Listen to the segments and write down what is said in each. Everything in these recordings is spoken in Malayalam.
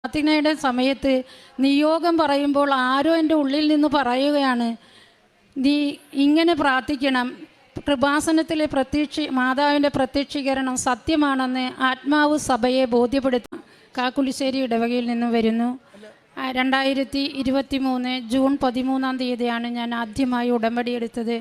പ്രാർത്ഥനയുടെ സമയത്ത് നിയോഗം പറയുമ്പോൾ ആരോ എൻ്റെ ഉള്ളിൽ നിന്ന് പറയുകയാണ്, നീ ഇങ്ങനെ പ്രാർത്ഥിക്കണം, കൃപാസനത്തിലെ മാതാവിൻ്റെ പ്രത്യക്ഷീകരണം സത്യമാണെന്ന് ആത്മാവ് സഭയെ ബോധ്യപ്പെടുത്താം. കാക്കുലിശ്ശേരി ഇടവകയിൽ നിന്ന് വരുന്നു. 2023 ജൂൺ 13 ഞാൻ ആദ്യമായി ഉടമ്പടി എടുത്തത്.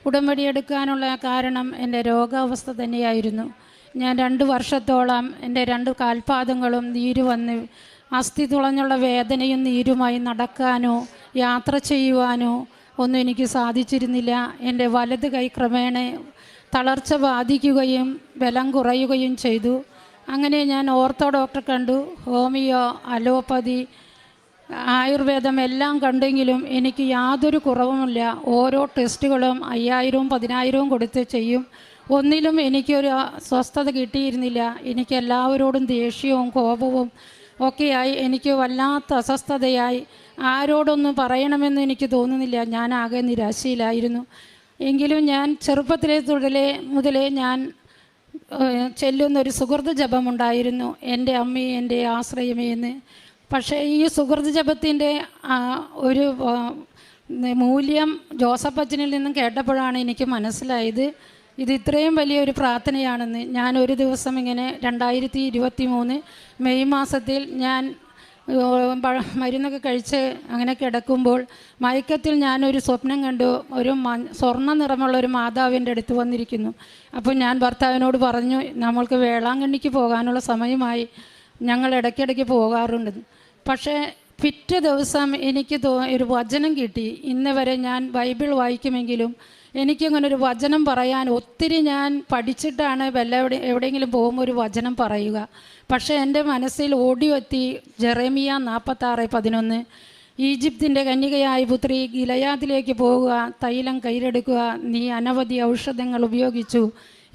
ഉടമ്പടി എടുക്കാനുള്ള കാരണം എൻ്റെ രോഗാവസ്ഥ തന്നെയായിരുന്നു. ഞാൻ 2 വർഷത്തോളം എൻ്റെ 2 കാൽപാദങ്ങളും നീര് വന്ന് അസ്ഥി തുളഞ്ഞുള്ള വേദനയും നീരുമായി നടക്കാനോ യാത്ര ചെയ്യുവാനോ ഒന്നും എനിക്ക് സാധിച്ചിരുന്നില്ല. എൻ്റെ വലത് കൈ ക്രമേണ തളർച്ച ബാധിക്കുകയും ബലം കുറയുകയും ചെയ്തു. അങ്ങനെ ഞാൻ ഓർത്തോ ഡോക്ടറെ കണ്ടു, ഹോമിയോ, അലോപ്പതി, ആയുർവേദം എല്ലാം കണ്ടെങ്കിലും എനിക്ക് യാതൊരു കുറവുമില്ല. ഓരോ ടെസ്റ്റുകളും 5000-വും 10,000-വും കൊടുത്ത് ചെയ്യും. ഒന്നിലും എനിക്കൊരു സ്വസ്ഥത കിട്ടിയിരുന്നില്ല. എനിക്ക് എല്ലാവരോടും ദേഷ്യവും കോപവും ഒക്കെയായി. എനിക്ക് വല്ലാത്ത അസ്വസ്ഥതയായി. ആരോടൊന്നും പറയണമെന്ന് എനിക്ക് തോന്നുന്നില്ല. ഞാൻ ആകെ നിരാശയിലായിരുന്നു. എങ്കിലും ഞാൻ ചെറുപ്പത്തിലെ മുതലേ ഞാൻ ചെല്ലുന്നൊരു സുഹൃത ജപമുണ്ടായിരുന്നു, എൻ്റെ അമ്മേ എൻ്റെ ആശ്രയമേ എന്ന്. പക്ഷേ ഈ സുഹൃത ജപത്തിൻ്റെ ഒരു മൂല്യം ജോസഫ് അച്ഛനിൽ നിന്നും കേട്ടപ്പോഴാണ് എനിക്ക് മനസ്സിലായത് ഇത് ഇത്രയും വലിയൊരു പ്രാർത്ഥനയാണെന്ന്. ഞാൻ ഒരു ദിവസം ഇങ്ങനെ 2023 മെയ് മാസത്തിൽ ഞാൻ മരുന്നൊക്കെ കഴിച്ച് അങ്ങനെ കിടക്കുമ്പോൾ മയക്കത്തിൽ ഞാനൊരു സ്വപ്നം കണ്ടു. ഒരു സ്വർണ്ണ നിറമുള്ള ഒരു മാതാവിൻ്റെ അടുത്ത് വന്നിരിക്കുന്നു. അപ്പോൾ ഞാൻ ഭർത്താവിനോട് പറഞ്ഞു, നമ്മൾക്ക് വേളാങ്കണ്ണിക്ക് പോകാനുള്ള സമയമായി, ഞങ്ങൾ ഇടയ്ക്കിടയ്ക്ക് പോകാറുണ്ട്. പക്ഷേ പിറ്റേ ദിവസം എനിക്ക് ഒരു വചനം കിട്ടി. ഇന്ന് വരെ ഞാൻ ബൈബിൾ വായിക്കുമെങ്കിലും എനിക്കങ്ങനെ ഒരു വചനം പറയാൻ ഒത്തിരി ഞാൻ പഠിച്ചിട്ടാണ് എവിടെയെങ്കിലും പോകുമ്പോൾ ഒരു വചനം പറയുക. പക്ഷേ എൻ്റെ മനസ്സിൽ ഓടിയെത്തി ജെറമിയ 46:11, ഈജിപ്തിൻ്റെ കന്യകയായ പുത്രി ഗിലയാദിലേക്ക് പോകുക, തൈലം കയ്യിലെടുക്കുക, നീ അനവധി ഔഷധങ്ങൾ ഉപയോഗിച്ചു,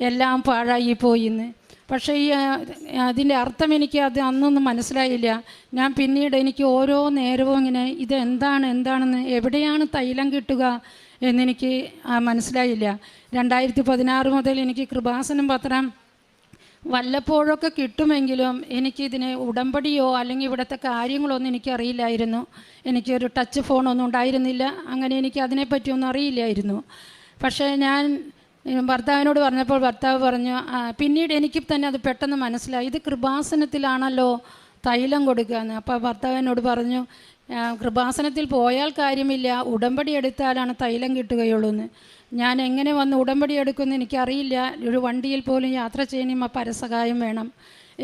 എല്ലാം പാഴായിപ്പോയി എന്ന്. പക്ഷേ അതിൻ്റെ അർത്ഥം എനിക്ക് അന്നൊന്നും മനസ്സിലായില്ല. ഞാൻ പിന്നീട് എനിക്ക് ഓരോ നേരവും ഇങ്ങനെ എന്താണെന്ന്, എവിടെയാണ് തൈലം കിട്ടുക എന്നെനിക്ക് മനസ്സിലായില്ല. 2016 മുതൽ എനിക്ക് കൃപാസനം പത്രം വല്ലപ്പോഴൊക്കെ കിട്ടുമെങ്കിലും എനിക്കിതിന് ഉടമ്പടിയോ അല്ലെങ്കിൽ ഇവിടുത്തെ കാര്യങ്ങളൊന്നും എനിക്കറിയില്ലായിരുന്നു. എനിക്കൊരു ടച്ച് ഫോണൊന്നും ഉണ്ടായിരുന്നില്ല. അങ്ങനെ എനിക്ക് അതിനെപ്പറ്റിയൊന്നും അറിയില്ലായിരുന്നു. പക്ഷേ ഞാൻ ഭർത്താവിനോട് പറഞ്ഞപ്പോൾ ഭർത്താവ് പറഞ്ഞു, പിന്നീട് എനിക്ക് തന്നെ അത് പെട്ടെന്ന് മനസ്സിലായി, ഇത് കൃപാസനത്തിലാണല്ലോ തൈലം കൊടുക്കുകയെന്ന്. അപ്പോൾ ഭർത്താവിനോട് പറഞ്ഞു, കൃപാസനത്തിൽ പോയാൽ കാര്യമില്ല, ഉടമ്പടി എടുത്താലാണ് തൈലം കിട്ടുകയുള്ളൂ എന്ന്. ഞാൻ എങ്ങനെ വന്ന് ഉടമ്പടി എടുക്കുമെന്ന് എനിക്കറിയില്ല. ഒരു വണ്ടിയിൽ പോലും യാത്ര ചെയ്യുമ്പോൾ പരസഹായം വേണം.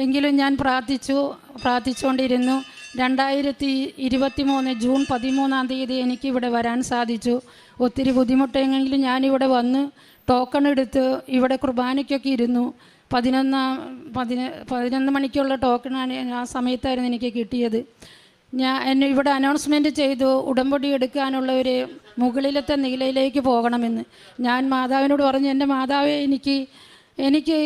എങ്കിലും ഞാൻ പ്രാർത്ഥിച്ചുകൊണ്ടിരുന്നു. 2023 ജൂൺ 13 എനിക്കിവിടെ വരാൻ സാധിച്ചു. ഒത്തിരി ബുദ്ധിമുട്ടെങ്കിലും ഞാനിവിടെ വന്ന് ടോക്കൺ എടുത്ത് ഇവിടെ കുർബാനയ്ക്കൊക്കെ ഇരുന്നു. 11 മണിക്കുള്ള ടോക്കണാണ് ആ സമയത്തായിരുന്നു എനിക്ക് കിട്ടിയത്. എന്നെ ഇവിടെ അനൗൺസ്മെൻറ്റ് ചെയ്തു ഉടമ്പടി എടുക്കാനുള്ള ഒരു മുകളിലത്തെ നിലയിലേക്ക് പോകണമെന്ന്. ഞാൻ മാതാവിനോട് പറഞ്ഞു, എൻ്റെ മാതാവേ, എനിക്ക്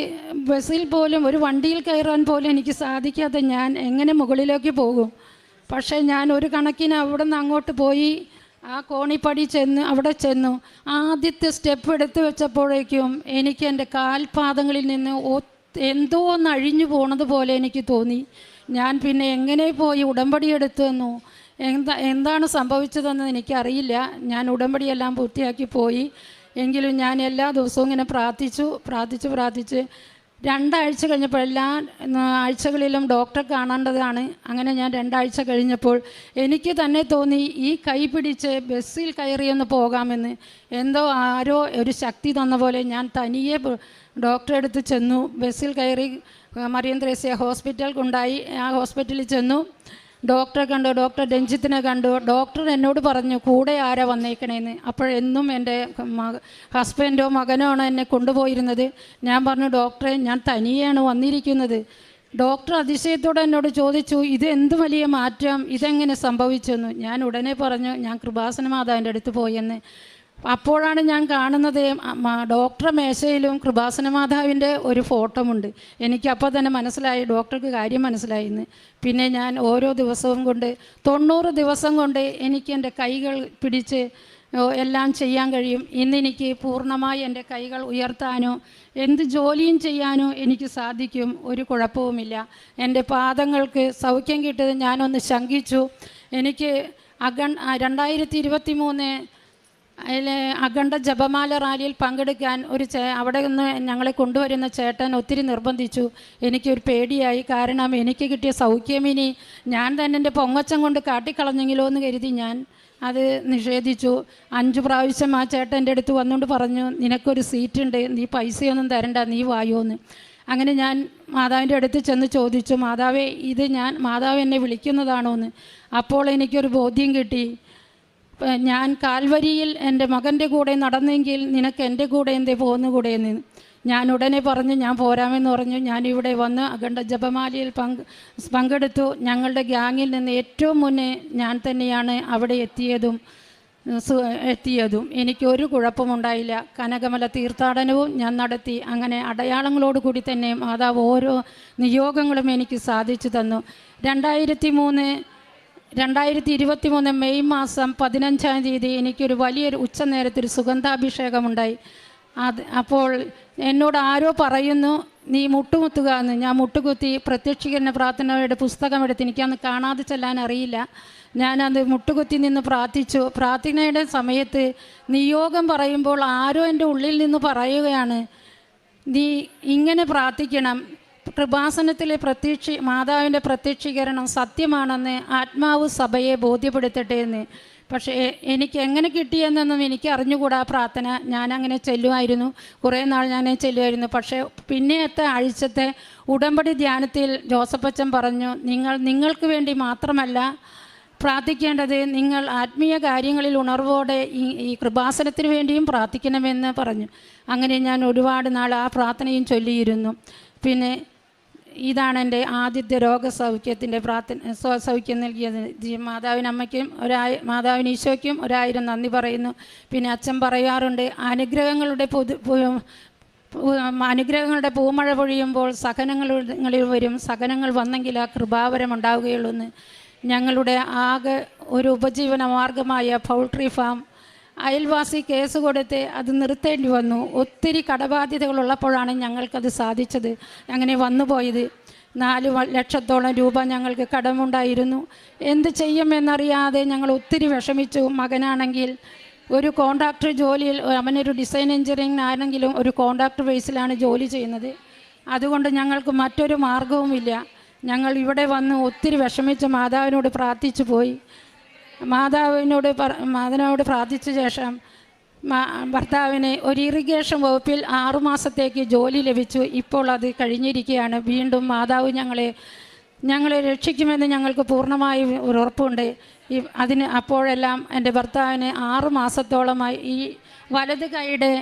ബസ്സിൽ പോലും ഒരു വണ്ടിയിൽ കയറാൻ പോലും എനിക്ക് സാധിക്കാതെ ഞാൻ എങ്ങനെ മുകളിലേക്ക് പോകും? പക്ഷേ ഞാൻ ഒരു കണക്കിന് അവിടെ നിന്ന് അങ്ങോട്ട് പോയി ആ കോണിപ്പടി അവിടെ ചെന്നു. ആദ്യത്തെ സ്റ്റെപ്പ് എടുത്തു വെച്ചപ്പോഴേക്കും എനിക്ക് എൻ്റെ കാൽപാദങ്ങളിൽ നിന്ന് എന്തോ ഒന്ന് അഴിഞ്ഞു പോണത് പോലെ എനിക്ക് തോന്നി. ഞാൻ പിന്നെ എങ്ങനെ പോയി ഉടമ്പടി എടുത്തുവെന്നോ എന്താണ് സംഭവിച്ചതെന്ന് എനിക്കറിയില്ല. ഞാൻ ഉടമ്പടിയെല്ലാം പൂർത്തിയാക്കി പോയി. എങ്കിലും ഞാൻ എല്ലാ ദിവസവും ഇങ്ങനെ പ്രാർത്ഥിച്ച് 2 ആഴ്ച കഴിഞ്ഞപ്പോൾ എല്ലാ ആഴ്ചകളിലും ഡോക്ടറെ കാണേണ്ടതാണ്. അങ്ങനെ ഞാൻ 2 ആഴ്ച കഴിഞ്ഞപ്പോൾ എനിക്ക് തന്നെ തോന്നി ഈ കൈ പിടിച്ച് ബസ്സിൽ കയറിയൊന്ന് പോകാമെന്ന്. എന്തോ ആരോ ഒരു ശക്തി തന്ന പോലെ ഞാൻ തനിയെ ഡോക്ടറെ അടുത്ത് ചെന്നു. ബസ്സിൽ കയറി മറിയം ത്രേസ്യ ഹോസ്പിറ്റൽ കൊണ്ടായി. ആ ഹോസ്പിറ്റലിൽ ചെന്നു. ഡോക്ടറെ കണ്ടു, ഡോക്ടർ രഞ്ജിത്തിനെ കണ്ടു. ഡോക്ടർ എന്നോട് പറഞ്ഞു, കൂടെ ആരാ വന്നേക്കണേന്ന്. അപ്പോഴെന്നും എൻ്റെ ഹസ്ബൻഡോ മകനോ ആണ് എന്നെ കൊണ്ടുപോയിരുന്നത്. ഞാൻ പറഞ്ഞു, ഡോക്ടറെ, ഞാൻ തനിയാണ് വന്നിരിക്കുന്നത്. ഡോക്ടർ അതിശയത്തോടെ എന്നോട് ചോദിച്ചു, ഇത് എന്ത് വലിയ മാറ്റം, ഇതെങ്ങനെ സംഭവിച്ചെന്ന്. ഞാൻ ഉടനെ പറഞ്ഞു, ഞാൻ കൃപാസന മാതാവിൻ്റെ അടുത്ത് പോയെന്ന്. അപ്പോഴാണ് ഞാൻ കാണുന്നത് ഡോക്ടറെ മേശയിലും കൃപാസന മാതാവിൻ്റെ ഒരു ഫോട്ടോ ഉണ്ട്. എനിക്കപ്പോൾ തന്നെ മനസ്സിലായി, ഡോക്ടർക്ക് കാര്യം മനസ്സിലായിന്ന്. പിന്നെ ഞാൻ ഓരോ ദിവസവും കൊണ്ട് 90 ദിവസം കൊണ്ട് എനിക്ക് എൻ്റെ കൈകൾ പിടിച്ച് എല്ലാം ചെയ്യാൻ കഴിയും. ഇന്നെനിക്ക് പൂർണ്ണമായി എൻ്റെ കൈകൾ ഉയർത്താനോ എന്ത് ജോലിയും ചെയ്യാനോ എനിക്ക് സാധിക്കും. ഒരു കുഴപ്പവുമില്ല. എൻ്റെ പാദങ്ങൾക്ക് സൗഖ്യം കിട്ടിയത് ഞാനൊന്ന് ശങ്കിച്ചു. എനിക്ക് 2023 അതിൽ അഖണ്ഡ ജപമാല റാലിയിൽ പങ്കെടുക്കാൻ അവിടെ നിന്ന് ഞങ്ങളെ കൊണ്ടുവരുന്ന ചേട്ടൻ ഒത്തിരി നിർബന്ധിച്ചു. എനിക്കൊരു പേടിയായി. കാരണം എനിക്ക് കിട്ടിയ സൗഖ്യമിനി ഞാൻ തന്നെ എൻ്റെ പൊങ്ങച്ചം കൊണ്ട് കാട്ടിക്കളഞ്ഞെങ്കിലോ എന്ന് കരുതി ഞാൻ അത് നിഷേധിച്ചു. 5 പ്രാവശ്യം ആ ചേട്ടൻ എൻ്റെ അടുത്ത് വന്നുകൊണ്ട് പറഞ്ഞു, നിനക്കൊരു സീറ്റുണ്ട്, നീ പൈസയൊന്നും തരണ്ട, നീ വായോന്ന്. അങ്ങനെ ഞാൻ മാതാവിൻ്റെ അടുത്ത് ചെന്ന് ചോദിച്ചു, മാതാവേ ഇത് മാതാവ് എന്നെ വിളിക്കുന്നതാണോ എന്ന്. അപ്പോൾ എനിക്കൊരു ബോധ്യം കിട്ടി. ഞാൻ കാൽവരിയിൽ എൻ്റെ മകൻ്റെ കൂടെ നടന്നെങ്കിൽ നിനക്ക് എൻ്റെ കൂടെ എന്തേ പോകുന്നുകൂടെയെന്ന്. ഞാൻ ഉടനെ പറഞ്ഞു ഞാൻ പോരാമെന്ന് പറഞ്ഞു. ഞാനിവിടെ വന്ന് അഖണ്ഡ ജപമാലയിൽ പങ്കെടുത്തു. ഞങ്ങളുടെ ഗ്യാങ്ങിൽ നിന്ന് ഏറ്റവും മുന്നേ ഞാൻ തന്നെയാണ് അവിടെ എത്തിയതും എനിക്കൊരു കുഴപ്പമുണ്ടായില്ല. കനകമല തീർത്ഥാടനവും ഞാൻ നടത്തി. അങ്ങനെ അടയാളങ്ങളോടുകൂടി തന്നെ മാതാവ് ഓരോ നിയോഗങ്ങളും എനിക്ക് സാധിച്ചു തന്നു. 2023 മെയ് മാസം 15-ാം തീയതി എനിക്കൊരു വലിയൊരു ഉച്ചനേരത്തൊരു സുഗന്ധാഭിഷേകമുണ്ടായി. അപ്പോൾ എന്നോട് ആരോ പറയുന്നു നീ മുട്ടുകുത്തുക എന്ന്. ഞാൻ മുട്ടുകുത്തി പ്രത്യക്ഷീകരണ പ്രാർത്ഥനയുടെ പുസ്തകം എടുത്ത്, എനിക്കന്ന് കാണാതെ ചെല്ലാൻ അറിയില്ല. ഞാനത് മുട്ടുകുത്തി നിന്ന് പ്രാർത്ഥിച്ചു. പ്രാർത്ഥനയുടെ സമയത്ത് നിയോഗം പറയുമ്പോൾ ആരോ എൻ്റെ ഉള്ളിൽ നിന്ന് പറയുകയാണ്, നീ ഇങ്ങനെ പ്രാർത്ഥിക്കണം, കൃപാസനത്തിലെ മാതാവിൻ്റെ പ്രത്യക്ഷീകരണം സത്യമാണെന്ന് ആത്മാവ് സഭയെ ബോധ്യപ്പെടുത്തട്ടെ എന്ന്. പക്ഷേ എനിക്ക് എങ്ങനെ കിട്ടിയെന്നൊന്നും എനിക്ക് അറിഞ്ഞുകൂടാ. പ്രാർത്ഥന ഞാനങ്ങനെ ചെല്ലുമായിരുന്നു, കുറേ നാൾ ഞാൻ ചെല്ലുമായിരുന്നു. പക്ഷേ പിന്നെയത്തെ ആഴ്ചത്തെ ഉടമ്പടി ധ്യാനത്തിൽ ജോസഫച്ചൻ പറഞ്ഞു, നിങ്ങൾക്ക് വേണ്ടി മാത്രമല്ല പ്രാർത്ഥിക്കേണ്ടത്, നിങ്ങൾ ആത്മീയ കാര്യങ്ങളിൽ ഉണർവോടെ ഈ കൃപാസനത്തിന് വേണ്ടിയും പ്രാർത്ഥിക്കണമെന്ന് പറഞ്ഞു. അങ്ങനെ ഞാൻ ഒരുപാട് നാൾ ആ പ്രാർത്ഥനയും ചൊല്ലിയിരുന്നു. പിന്നെ ഇതാണ് എൻ്റെ ആദ്യത്തെ രോഗസൗഖ്യത്തിൻ്റെ സൗഖ്യം നൽകിയത്. മാതാവിനമ്മയ്ക്കും മാതാവിന് ഈശോയ്ക്കും 1000 നന്ദി പറയുന്നു. പിന്നെ അച്ഛൻ പറയാറുണ്ട്, അനുഗ്രഹങ്ങളുടെ പൂമഴ പൊഴിയുമ്പോൾ സഹനങ്ങളിൽ വരും, സഹനങ്ങൾ വന്നെങ്കിൽ ആ കൃപാവരം ഉണ്ടാവുകയുള്ളൂ എന്ന്. ഞങ്ങളുടെ ആകെ ഒരു ഉപജീവന മാർഗമായ പൗൾട്രി ഫാം അയൽവാസി കേസ് കൊടുത്ത് അത് നിർത്തേണ്ടി വന്നു. ഒത്തിരി കടബാധ്യതകളുള്ളപ്പോഴാണ് ഞങ്ങൾക്കത് സാധിച്ചത്. അങ്ങനെ വന്നുപോയത്. 4 ലക്ഷത്തോളം രൂപ ഞങ്ങൾക്ക് കടമുണ്ടായിരുന്നു. എന്ത് ചെയ്യുമെന്നറിയാതെ ഞങ്ങൾ ഒത്തിരി വിഷമിച്ചു. മകനാണെങ്കിൽ ഒരു കോൺട്രാക്ടർ ജോലിയിൽ, അവനൊരു ഡിസൈൻ എഞ്ചിനീയറിംഗ് ആണെങ്കിലും ഒരു കോൺട്രാക്ടർ ബേസിലാണ് ജോലി ചെയ്യുന്നത്. അതുകൊണ്ട് ഞങ്ങൾക്ക് മറ്റൊരു മാർഗവുമില്ല. ഞങ്ങൾ ഇവിടെ വന്ന് ഒത്തിരി വിഷമിച്ച് മാതാവിനോട് പ്രാർത്ഥിച്ചു പോയി. മാതാവിനോട് പ്രാർത്ഥിച്ച ശേഷം ഭർത്താവിന് ഒരു ഇറിഗേഷൻ വകുപ്പിൽ 6 മാസത്തേക്ക് ജോലി ലഭിച്ചു. ഇപ്പോൾ അത് കഴിഞ്ഞിരിക്കുകയാണ്. വീണ്ടും മാതാവ് ഞങ്ങളെ രക്ഷിക്കുമെന്ന് ഞങ്ങൾക്ക് പൂർണ്ണമായി ഉറപ്പുണ്ട്. അപ്പോഴെല്ലാം എൻ്റെ ഭർത്താവിന് 6 മാസത്തോളമായി ഈ വലത് കൈയുടെ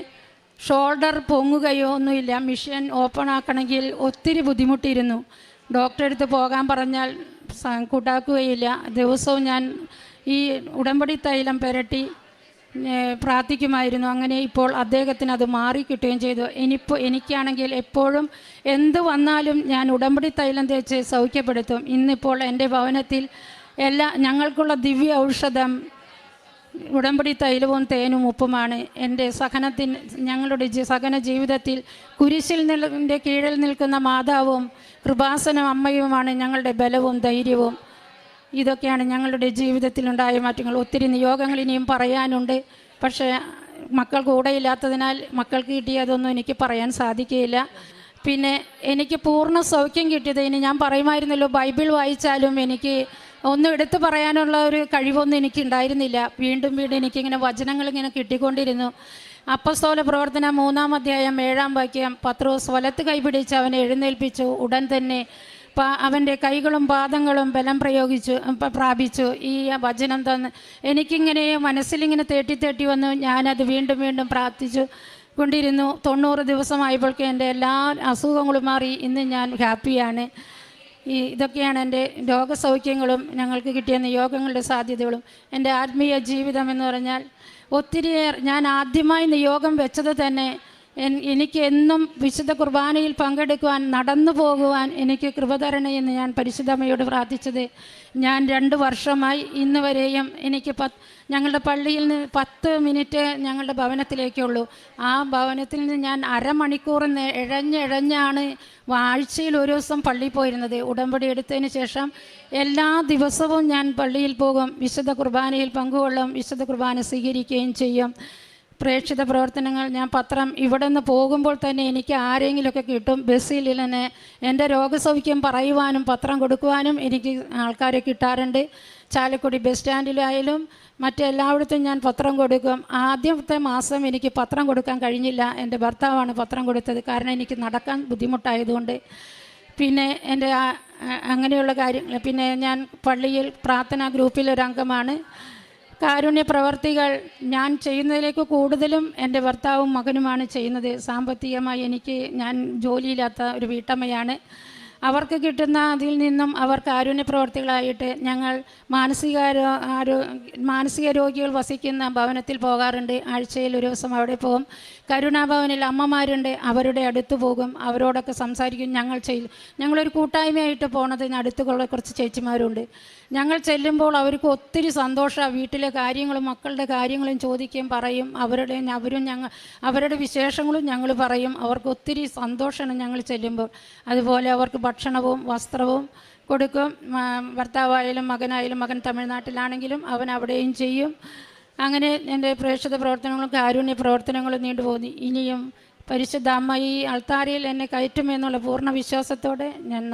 ഷോൾഡർ പൊങ്ങുകയോ ഒന്നുമില്ല. മിഷൻ ഓപ്പൺ ആക്കണമെങ്കിൽ ഒത്തിരി ബുദ്ധിമുട്ടിയിരുന്നു. ഡോക്ടറെ അടുത്ത് പോകാൻ പറഞ്ഞാൽ കൂട്ടാക്കുകയില്ല. ദിവസവും ഞാൻ ഈ ഉടമ്പടി തൈലം പുരട്ടി പ്രാർത്ഥിക്കുമായിരുന്നു. അങ്ങനെ ഇപ്പോൾ അദ്ദേഹത്തിന് അത് മാറിക്കിട്ടുകയും ചെയ്തു. എനിക്കാണെങ്കിൽ എപ്പോഴും എന്ത് വന്നാലും ഞാൻ ഉടമ്പടി തൈലം തേച്ച് സൗഖ്യപ്പെടുത്തും. ഇന്നിപ്പോൾ എൻ്റെ ഭവനത്തിൽ ഞങ്ങൾക്കുള്ള ദിവ്യ ഔഷധം ഉടമ്പടി തൈലവും തേനും ഉപ്പുമാണ്. ഞങ്ങളുടെ സഹന ജീവിതത്തിൽ കുരിശിൽ കീഴിൽ നിൽക്കുന്ന മാതാവും കൃപാസനം അമ്മയുമാണ് ഞങ്ങളുടെ ബലവും ധൈര്യവും. ഇതൊക്കെയാണ് ഞങ്ങളുടെ ജീവിതത്തിലുണ്ടായ മാറ്റങ്ങൾ. ഒത്തിരി നിയോഗങ്ങൾ ഇനിയും പറയാനുണ്ട്. പക്ഷേ മക്കൾ കൂടെയില്ലാത്തതിനാൽ മക്കൾക്ക് കിട്ടിയതൊന്നും എനിക്ക് പറയാൻ സാധിക്കുകയില്ല. പിന്നെ എനിക്ക് പൂർണ്ണ സൗഖ്യം കിട്ടിയത്, ഇനി ഞാൻ പറയുമായിരുന്നല്ലോ, ബൈബിൾ വായിച്ചാലും എനിക്ക് ഒന്നും എടുത്തു പറയാനുള്ള ഒരു കഴിവൊന്നും എനിക്കുണ്ടായിരുന്നില്ല. വീണ്ടും എനിക്കിങ്ങനെ വചനങ്ങൾ ഇങ്ങനെ കിട്ടിക്കൊണ്ടിരുന്നു. അപ്പസ്തോല പ്രവർത്തനം 3-ാം അധ്യായം 7-ാം വാക്യം, പത്രോസ് വലത്ത് കൈപിടിച്ച് അവനെ എഴുന്നേൽപ്പിച്ചു. ഉടൻ തന്നെ അവൻ്റെ കൈകളും പാദങ്ങളും ബലം പ്രാപിച്ചു. ഈ വചനം തന്ന് എനിക്കിങ്ങനെ മനസ്സിലിങ്ങനെ തേട്ടി വന്നു. ഞാനത് വീണ്ടും പ്രാർത്ഥിച്ചു കൊണ്ടിരുന്നു. 90 ദിവസമായപ്പോഴേക്കും എൻ്റെ എല്ലാ അസുഖങ്ങളും മാറി. ഇന്ന് ഞാൻ ഹാപ്പിയാണ്. ഇതൊക്കെയാണ് എൻ്റെ രോഗസൗഖ്യങ്ങളും ഞങ്ങൾക്ക് കിട്ടിയ നിയോഗങ്ങളുടെ സാധ്യതകളും. എൻ്റെ ആത്മീയ ജീവിതം എന്ന് പറഞ്ഞാൽ ഒത്തിരിയേറെ, ഞാൻ ആദ്യമായി നിയോഗം വെച്ചത് തന്നെ എനിക്ക് എന്നും വിശുദ്ധ കുർബാനയിൽ പങ്കെടുക്കുവാൻ, നടന്നു പോകുവാൻ എനിക്ക് കൃപ തരണേ എന്ന് ഞാൻ പരിശുദ്ധമ്മയോട് പ്രാർത്ഥിച്ചത്. ഞാൻ 2 വർഷമായി ഇന്ന് വരെയും എനിക്ക് ഞങ്ങളുടെ പള്ളിയിൽ നിന്ന് 10 മിനിറ്റ് ഞങ്ങളുടെ ഭവനത്തിലേക്കുള്ളൂ. ആ ഭവനത്തിൽ നിന്ന് ഞാൻ അരമണിക്കൂർ ഇഴഞ്ഞാണ് ആഴ്ചയിൽ ഒരു ദിവസം പള്ളിയിൽ പോയിരുന്നത്. ഉടമ്പടി എടുത്തതിന് ശേഷം എല്ലാ ദിവസവും ഞാൻ പള്ളിയിൽ പോകും, വിശുദ്ധ കുർബാനയിൽ പങ്കുകൊള്ളും, വിശുദ്ധ കുർബാന സ്വീകരിക്കുകയും ചെയ്യും. പ്രേക്ഷിത പ്രവർത്തനങ്ങൾ ഞാൻ പത്രം ഇവിടെ നിന്ന് പോകുമ്പോൾ തന്നെ എനിക്ക് ആരെങ്കിലുമൊക്കെ കിട്ടും. ബസ്സിൽ തന്നെ എൻ്റെ രോഗസൗഖ്യം പറയുവാനും പത്രം കൊടുക്കുവാനും എനിക്ക് ആൾക്കാരെ കിട്ടാറുണ്ട്. ചാലക്കുടി ബസ് സ്റ്റാൻഡിലായാലും മറ്റെല്ലായിടത്തും ഞാൻ പത്രം കൊടുക്കും. ആദ്യത്തെ മാസം എനിക്ക് പത്രം കൊടുക്കാൻ കഴിഞ്ഞില്ല. എൻ്റെ ഭർത്താവാണ് പത്രം കൊടുത്തത്. കാരണം എനിക്ക് നടക്കാൻ ബുദ്ധിമുട്ടായതുകൊണ്ട്. പിന്നെ എൻ്റെ അങ്ങനെയുള്ള കാര്യങ്ങൾ. പിന്നെ ഞാൻ പള്ളിയിൽ പ്രാർത്ഥനാ ഗ്രൂപ്പിലൊരംഗമാണ്. കാരുണ്യ പ്രവർത്തികൾ ഞാൻ ചെയ്യുന്നതിലേക്ക് കൂടുതലും എൻ്റെ ഭർത്താവും മകനുമാണ് ചെയ്യുന്നത്. സാമ്പത്തികമായി ഞാൻ ജോലിയില്ലാത്ത ഒരു വീട്ടമ്മയാണ്. അവർക്ക് കിട്ടുന്ന അതിൽ നിന്നും അവർ കാരുണ്യ പ്രവർത്തികളായിട്ട് ഞങ്ങൾ മാനസിക രോഗികൾ വസിക്കുന്ന ഭവനത്തിൽ പോകാറുണ്ട്. ആഴ്ചയിൽ ഒരു ദിവസം അവിടെ പോകും. കരുണാഭവനിൽ അമ്മമാരുണ്ട്, അവരുടെ അടുത്ത് പോകും, അവരോടൊക്കെ സംസാരിക്കും. ഞങ്ങളൊരു കൂട്ടായ്മയായിട്ട് പോണതിന് അടുത്തുള്ള കുറച്ച് ചേച്ചിമാരുണ്ട്. ഞങ്ങൾ ചെല്ലുമ്പോൾ അവർക്ക് ഒത്തിരി സന്തോഷമാണ്. വീട്ടിലെ കാര്യങ്ങളും മക്കളുടെ കാര്യങ്ങളും ചോദിക്കുകയും പറയും. അവരുടെ വിശേഷങ്ങളും ഞങ്ങൾ പറയും. അവർക്ക് ഒത്തിരി സന്തോഷമാണ് ഞങ്ങൾ ചെല്ലുമ്പോൾ. അതുപോലെ അവർക്ക് ഭക്ഷണവും വസ്ത്രവും കൊടുക്കും. ഭർത്താവായാലും മകനായാലും, മകൻ തമിഴ്നാട്ടിലാണെങ്കിലും അവൻ അവിടെയും ചെയ്യും. അങ്ങനെ എൻ്റെ പ്രേക്ഷിത പ്രവർത്തനങ്ങളും കാരുണ്യ പ്രവർത്തനങ്ങളും നീണ്ടുപോകുന്നു. ഇനിയും പരിശുദ്ധ അമ്മ ഈ അൾത്താരയിൽ എന്നെ കയറ്റുമെന്നുള്ള പൂർണ്ണ വിശ്വാസത്തോടെ ഞാൻ